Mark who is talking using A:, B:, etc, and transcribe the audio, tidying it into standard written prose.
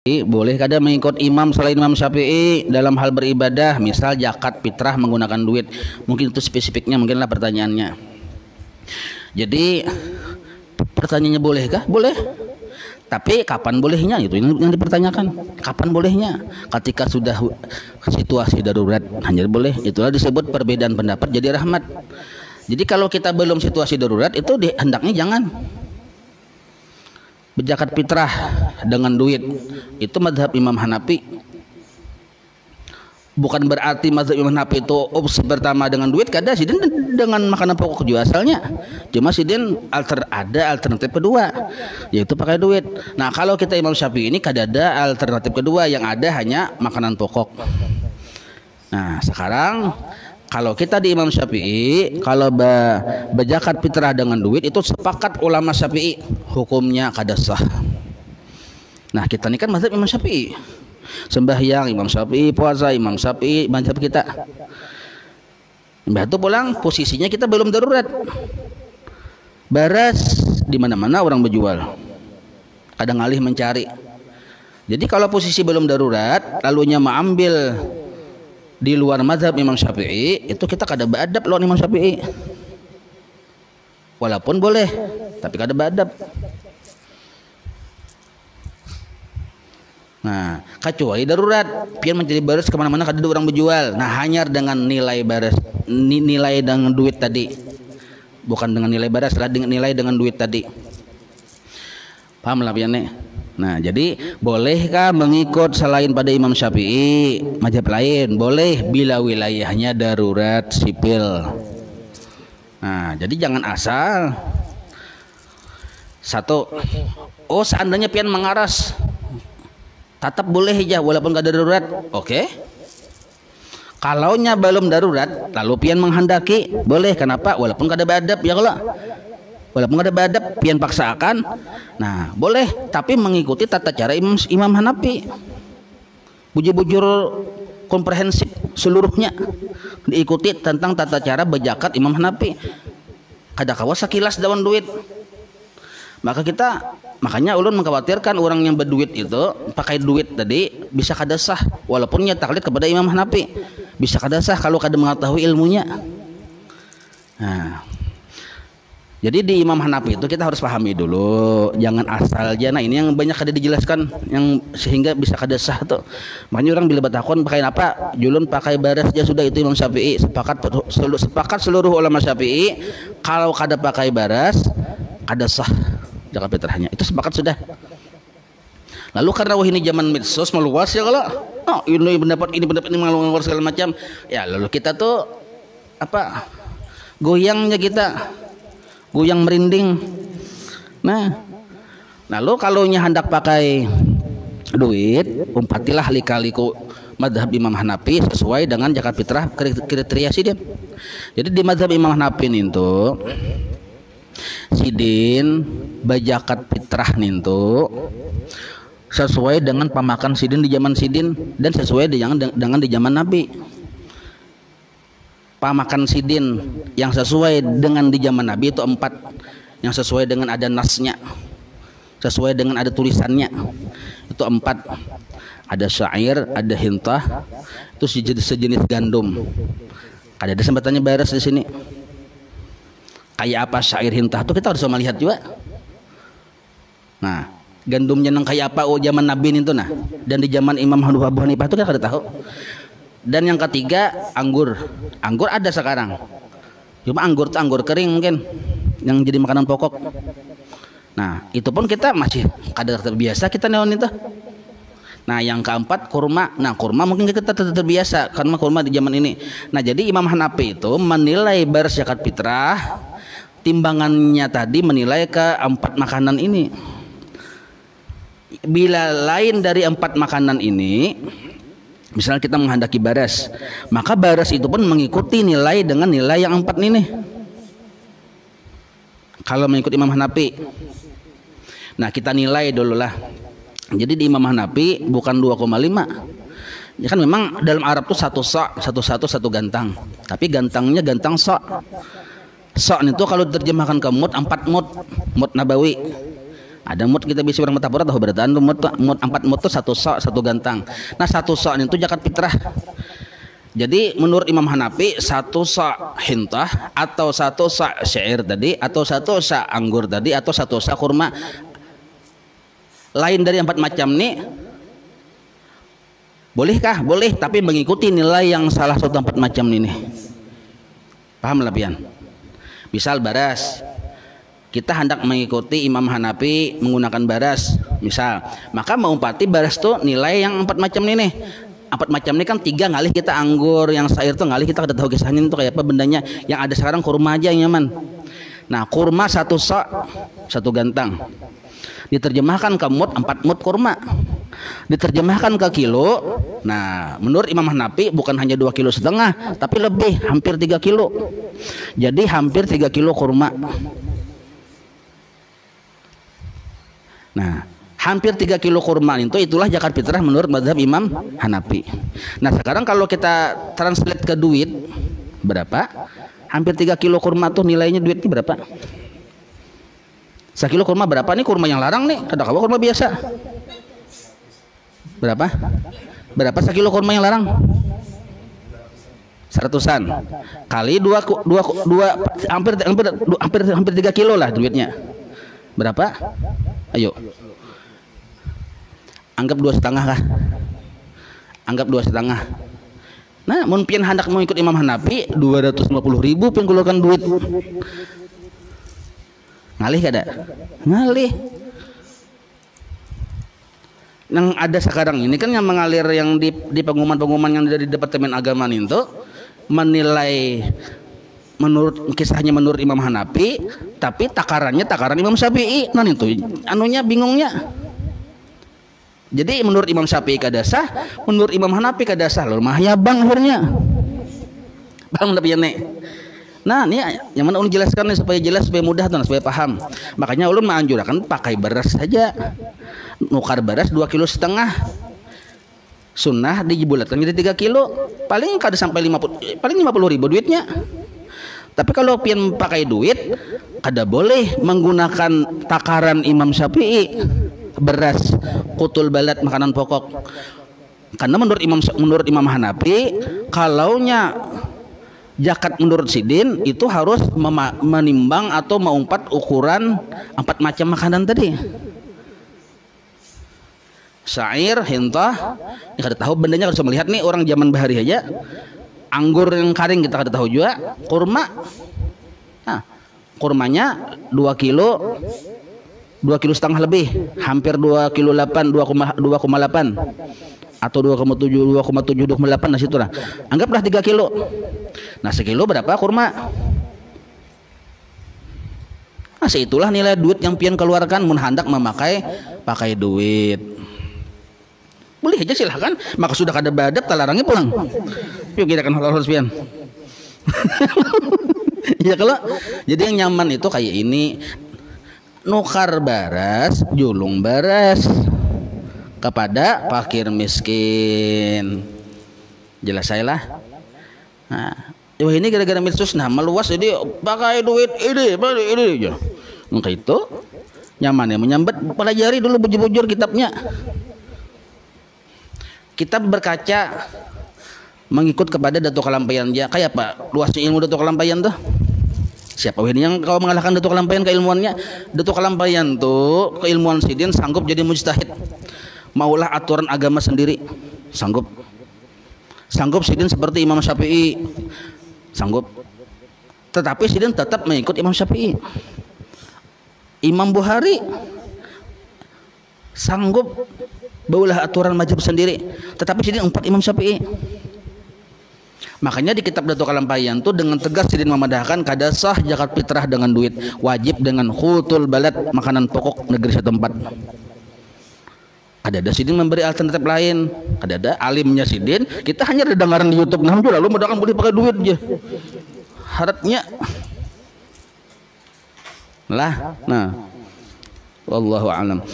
A: Boleh kada mengikut imam selain Imam Syafi'i dalam hal beribadah, misal zakat fitrah menggunakan duit. Mungkin itu spesifiknya, mungkinlah pertanyaannya. Jadi pertanyaannya bolehkah? Boleh. Tapi kapan bolehnya, itu yang dipertanyakan. Kapan bolehnya? Ketika sudah situasi darurat hanya boleh. Itulah disebut perbedaan pendapat jadi rahmat. Jadi kalau kita belum situasi darurat itu hendaknya jangan berzakat fitrah dengan duit. Itu mazhab Imam Hanafi. Bukan berarti mazhab Imam Hanafi itu pertama dengan duit, kada sidin dengan makanan pokok juga asalnya. Cuma sidin ada alternatif kedua, yaitu pakai duit. Nah kalau kita Imam Syafi'i ini kada ada alternatif kedua, yang ada hanya makanan pokok. Nah sekarang kalau kita di Imam Syafi'i, kalau berzakat fitrah dengan duit itu sepakat ulama Syafi'i hukumnya kada sah. Nah kita ini kan mazhab Imam Syafi'i, sembahyang Imam Syafi'i, puasa Imam Syafi'i, mazhab kita. Mbah itu pulang posisinya kita belum darurat. Baras di mana-mana orang berjual, kadang ngalih mencari. Jadi kalau posisi belum darurat, lalunya mengambil di luar mazhab Imam Syafi'i, itu kita kada beradab lawan Imam Syafi'i. Walaupun boleh, tapi kada beradab. Nah, kecuali darurat, pian menjadi baris kemana-mana kada ada orang berjual. Nah, hanya dengan nilai baris, nilai dengan duit tadi, bukan dengan nilai baris, lah dengan nilai dengan duit tadi. Paham lah pian? Nah, jadi bolehkah mengikut selain pada Imam Syafi'i mazhab lain? Boleh bila wilayahnya darurat sipil. Nah, jadi jangan asal satu. Oh, seandainya pian mengaras, tetap boleh aja walaupun gak ada darurat. Oke. Kalaunya belum darurat, lalu pian menghendaki, boleh. Kenapa? Walaupun gak ada badab ya kalau. Walaupun ada badab, pian paksakan, nah boleh, tapi mengikuti tata cara Imam Hanafi. Bujur-bujur komprehensif seluruhnya diikuti tentang tata cara berzakat Imam Hanafi. Kada kawas sekilas daun duit. Makanya ulun mengkhawatirkan orang yang berduit itu pakai duit tadi bisa kada sah, walaupun nya taklid kepada Imam Hanafi. Bisa kada sah kalau kada mengetahui ilmunya. Nah, jadi di Imam Hanafi itu kita harus pahami dulu, jangan asal aja. Nah ini yang banyak kada dijelaskan, yang sehingga bisa kada sah tuh. Makanya orang bila batakon pakai apa, julun pakai baras aja sudah, itu Imam Syafi'i. Sepakat seluruh ulama Syafi'i kalau kada pakai baras kada sah zakat fitrahnya. Itu sepakat sudah. Lalu karena ini zaman medsos meluas ya kalau, oh ini pendapat ini meluas segala macam. Ya lalu kita tuh apa, goyangnya kita. Goyang merinding. Nah, lalu kalau nya hendak pakai duit, umpatilah likaliku mazhab Imam Hanafi sesuai dengan zakat fitrah kriteria sidin. Jadi di mazhab Imam Hanafi itu sidin berzakat fitrah itu sesuai dengan pemakan sidin di zaman sidin dan sesuai dengan di zaman Nabi. Pamakan sidin yang sesuai dengan di zaman Nabi itu 4, yang sesuai dengan ada nasnya, sesuai dengan ada tulisannya itu 4. Ada syair, ada hintah, itu sejenis gandum. Ada sempatannya baris di sini. Kayak apa syair hintah itu kita harus melihat juga. Nah, gandumnya nang kayak apa zaman Nabi itu nah, dan di zaman Imam Abu Hanifah itu kita kada tahu. Dan yang ketiga anggur. Anggur ada sekarang. Cuma anggur itu anggur kering mungkin yang jadi makanan pokok. Nah, itu pun kita masih kada terbiasa kita neon itu. Nah, yang keempat kurma. Nah, kurma mungkin kita terbiasa karena kurma di zaman ini. Nah, jadi Imam Hanafi itu menilai baris zakat fitrah, timbangannya tadi menilai ke 4 makanan ini. Bila lain dari 4 makanan ini, misalnya kita menghendaki baras, maka baras itu pun mengikuti nilai dengan nilai yang 4 ini. Kalau mengikuti Imam Hanafi. Nah kita nilai dulu lah. Jadi di Imam Hanafi bukan 2,5. Ya kan memang dalam Arab tuh satu gantang. Tapi gantangnya gantang sok. Sok itu kalau diterjemahkan ke mud 4 mud. Mud nabawi. Ada mut kita bisa orang Matapura tahu beratan mut 4 mut tuh 1 sa' 1 gantang. Nah 1 sa' itu zakat fitrah. Jadi menurut Imam Hanafi 1 sa' hintah atau 1 sa' syair tadi atau 1 sa' anggur tadi atau 1 sa' kurma lain dari 4 macam nih bolehkah? Boleh, tapi mengikuti nilai yang salah satu 4 macam ini. Paham lah pian? Misal baras, kita hendak mengikuti Imam Hanafi menggunakan baras misal, maka mengumpati baras tuh nilai yang 4 macam ini nih. 4 macam ini kan 3 ngalih kita anggur, yang syair tuh ngalih kita udah tahu kisahnya itu kayak apa bendanya. Yang ada sekarang kurma aja yang nyaman. Nah kurma 1 sa' 1 gantang, diterjemahkan ke mut 4 mut kurma, diterjemahkan ke kilo. Nah menurut Imam Hanafi bukan hanya 2,5 kilo tapi lebih, hampir 3 kilo. Jadi hampir 3 kilo kurma. Nah, hampir 3 kilo kurma itu itulah zakat fitrah menurut mazhab Imam Hanafi. Nah, sekarang kalau kita translate ke duit berapa? Hampir 3 kilo kurma tuh nilainya duitnya berapa? 1 kilo kurma berapa nih? Kurma yang larang nih, kada kawa kurma biasa. Berapa? Berapa 1 kilo kurma yang larang? 100-an kali 2 hampir 3 kilo lah duitnya. Berapa? Ayo anggap 2,5 kah? Anggap 2,5. Nah mun pian hendak mau ikut Imam Hanafi 250.000 pian keluarkan duit. Ngalih kada? Ngalih. Yang ada sekarang ini kan yang mengalir yang di pengumuman-pengumuman yang dari Departemen Agama itu menilai menurut kisahnya menurut Imam Hanafi, tapi takarannya takaran Imam Syafi'i. Nah itu anunya bingungnya. Jadi menurut Imam Syafi'i kada sah, menurut Imam Hanafi kada sah. Loh mah ya bang akhirnya. Bang tapi nek. Nah ini yang mana ulun jelaskan nih supaya jelas, supaya mudah tuh, supaya paham. Makanya ulun menganjurkan pakai beras saja. Nukar beras 2,5 kilo. Sunnah dibulatkan jadi 3 kilo. Paling kada sampai 50, paling 50.000 duitnya. Tapi kalau pian pakai duit, kada boleh menggunakan takaran Imam Syafi'i, beras, kutul balad, makanan pokok. Karena menurut Imam Hanafi, kalaunya zakat menurut sidin itu harus menimbang atau mengumpat ukuran 4 macam makanan tadi. Syair, hintah, ini kada tahu bendanya, kada bisa melihat nih orang zaman bahari aja. Anggur yang kering kita kada tahu juga. Kurma, nah, kurmanya 2,5 kilo lebih, hampir 2,8 kilo, 2,8 atau 2,7, 2,8 nah situ lah. Anggaplah 3 kilo. Nah sekilo berapa kurma? Nah seitulah nilai duit yang pian keluarkan mun hendak pakai duit. Boleh aja silahkan, maka sudah kada badap talarangnya pulang. Yuk kita kan harus pian. Ya kalau jadi yang nyaman itu kayak ini, nukar baras, julung baras kepada fakir miskin. Jelas saya lah. Nah, ini gara-gara medsos nah meluas jadi pakai duit ini aja. Maka itu nyamannya menyambat, pelajari dulu bujur-bujur kitabnya. Kitab berkaca mengikut kepada Datuk Kalampayan dia. Kayak apa luasnya ilmu Datuk Kalampayan tuh? Siapa ini yang kau mengalahkan Datuk Kalampayan keilmuannya? Datuk Kalampayan tuh keilmuan sidin sanggup jadi mujtahid. Maulah aturan agama sendiri. Sanggup sidin seperti Imam Syafi'i. Sanggup. Tetapi sidin tetap mengikut Imam Syafi'i. Imam Bukhari sanggup baulah aturan mazhab sendiri, tetapi sidin umpat Imam Syafi'i. Makanya di kitab Datuk Kalampayan tuh dengan tegas sidin memadahkan kada sah zakat fitrah dengan duit, wajib dengan khutul balad, makanan pokok negeri setempat. Ada sidin memberi alternatif lain, ada alimnya sidin, kita hanya ada dengaran di YouTube nah lalu mudahan boleh pakai duit aja. Harapnya lah. Nah wallahu a'lam.